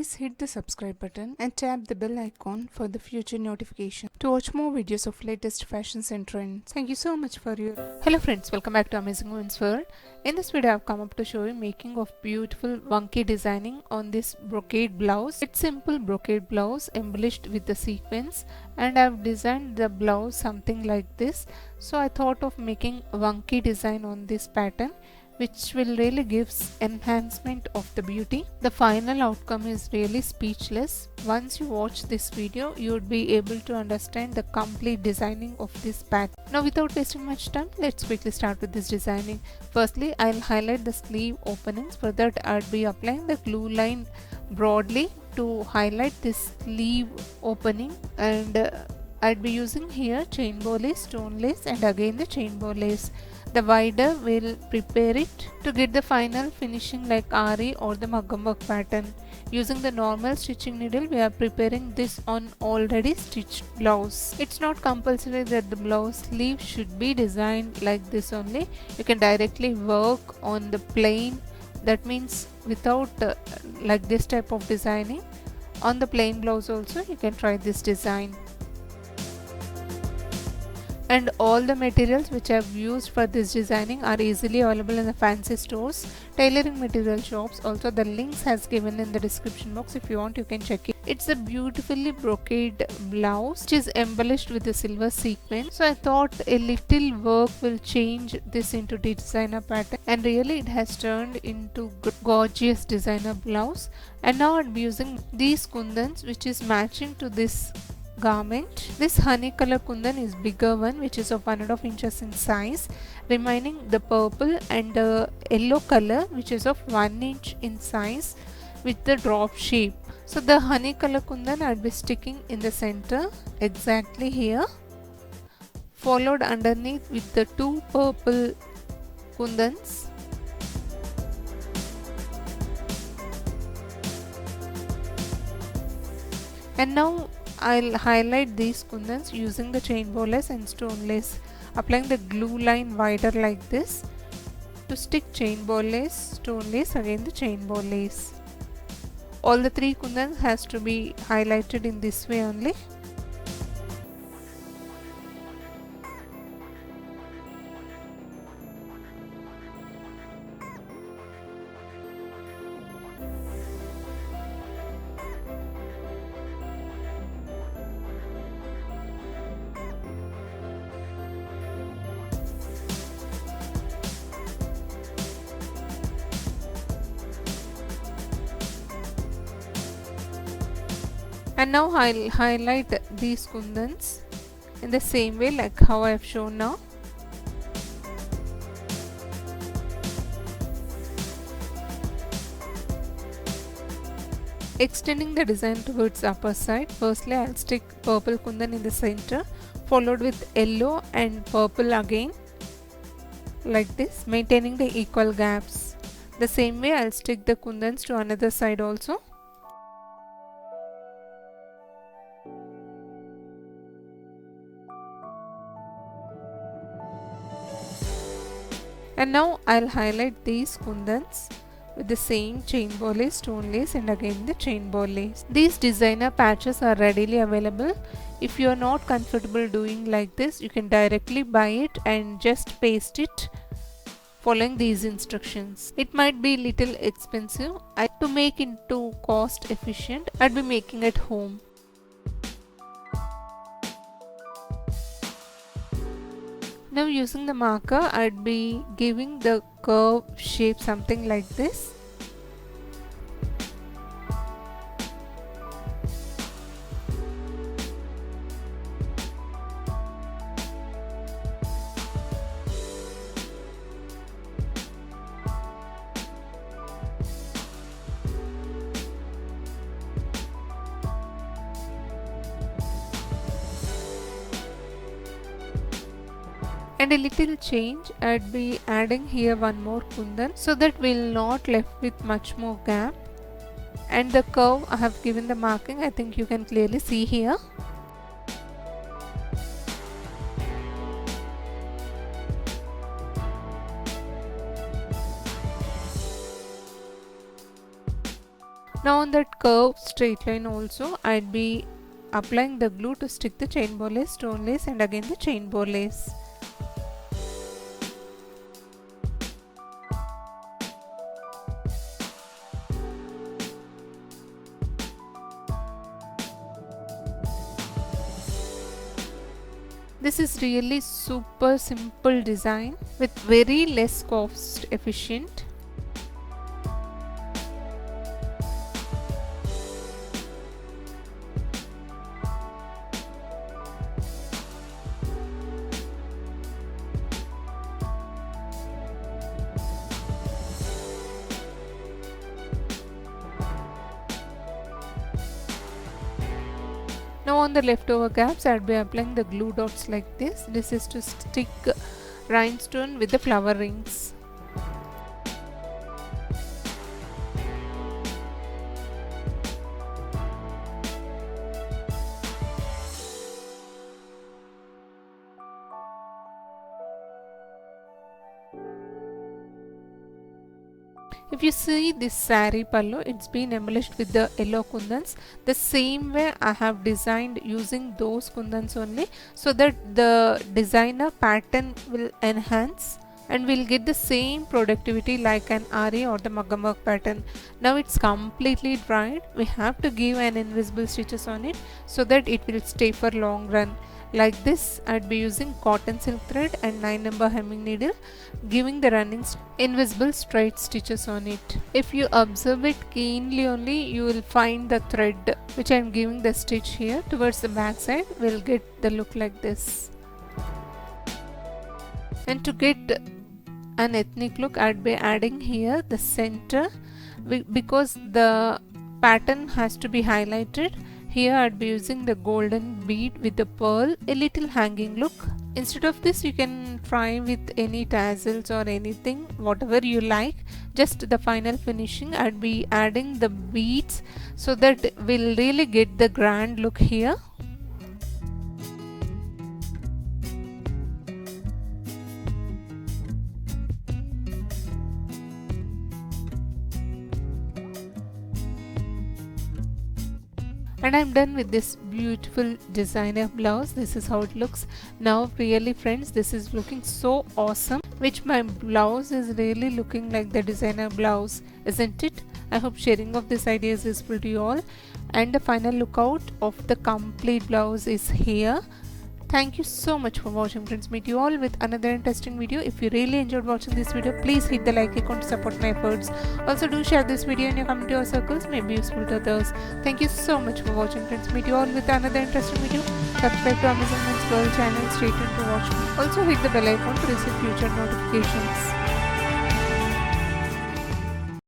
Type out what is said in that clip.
Please hit the subscribe button and tap the bell icon for the future notification to watch more videos of latest fashions and trends. Thank you so much for your... Hello friends, welcome back to Amazing Women's World. In this video I have come up to show you making of beautiful Vanki designing on this brocade blouse. It's simple brocade blouse embellished with the sequins, and I have designed the blouse something like this. So I thought of making Vanki design on this pattern, which will really gives enhancement of the beauty. The final outcome is really speechless. Once you watch this video, you would be able to understand the complete designing of this pattern. Now without wasting much time, let's quickly start with this designing. Firstly, I'll highlight the sleeve openings. For that, I'll be applying the glue line broadly to highlight this sleeve opening, and I'd be using here chain bow lace, stone lace, and again the chain bow lace. The wider will prepare it to get the final finishing like Aari or the Maggam work pattern. Using the normal stitching needle, we are preparing this on already stitched blouse. It's not compulsory that the blouse sleeve should be designed like this only. You can directly work on the plain, that means without like this type of designing. On the plain blouse also you can try this design. And all the materials which I have used for this designing are easily available in the fancy stores, tailoring material shops. Also the links has given in the description box. If you want, you can check it. It's a beautifully brocade blouse which is embellished with the silver sequin. So I thought a little work will change this into designer pattern, and really it has turned into gorgeous designer blouse. And now I'll be using these kundans which is matching to this garment. This honey color kundan is bigger one, which is of 1.5 inches in size, remaining the purple and the yellow color which is of 1 inch in size with the drop shape. So the honey color kundan I'll be sticking in the center exactly here, followed underneath with the 2 purple kundans. And now I'll highlight these kundans using the chain bow lace and stone lace, applying the glue line wider like this to stick chain bow lace, stone lace, again the chain bow lace. All the 3 kundans has to be highlighted in this way only. And now I'll highlight these kundans in the same way like how I have shown now. Extending the design towards the upper side, firstly I'll stick purple kundan in the center, followed with yellow and purple again like this, maintaining the equal gaps. The same way I'll stick the kundans to another side also. And now I'll highlight these kundans with the same chain bow lace, stone lace, and again the chain bow lace. These designer patches are readily available. If you are not comfortable doing like this, you can directly buy it and just paste it following these instructions. It might be little expensive. To make into cost efficient, I'd be making at home. Now using the marker, I'd be giving the curve shape something like this. And a little change, I'd be adding here one more kundan so that we'll not left with much more gap. And the curve I have given the marking, I think you can clearly see here. Now on that curved straight line also, I'd be applying the glue to stick the chain bow lace, stone lace and again the chain bow lace. This is really super simple design with very less cost efficient. Now on the leftover gaps, I'd be applying the glue dots like this. This is to stick rhinestone with the flower rings. If you see this saree pallu, it's been embellished with the yellow kundans. The same way I have designed using those kundans only, so that the designer pattern will enhance and we'll get the same productivity like an Aari or the Maggam work pattern. Now it's completely dried. We have to give an invisible stitches on it so that it will stay for long run. Like this, I'd be using cotton silk thread and 9-number hemming needle, giving the running invisible straight stitches on it. If you observe it keenly only, you will find the thread which I am giving the stitch here towards the back side will get the look like this. And to get an ethnic look, I'd be adding here the center because the pattern has to be highlighted. Here I'd be using the golden bead with the pearl, a little hanging look. Instead of this, you can try with any tassels or anything, whatever you like. Just the final finishing, I'd be adding the beads so that we'll really get the grand look here. And I'm done with this beautiful designer blouse. This is how it looks now. Really friends, this is looking so awesome, which my blouse is really looking like the designer blouse, isn't it? I hope sharing of this idea is useful to you all. And the final look out of the complete blouse is here. Thank you so much for watching friends. Meet you all with another interesting video. If you really enjoyed watching this video, please hit the like icon to support my efforts. Also do share this video in your community or circles, may be useful to others. Thank you so much for watching friends. Meet you all with another interesting video. Subscribe to AmazingWomensWorld channel. Stay tuned to watch me. Also hit the bell icon to receive future notifications.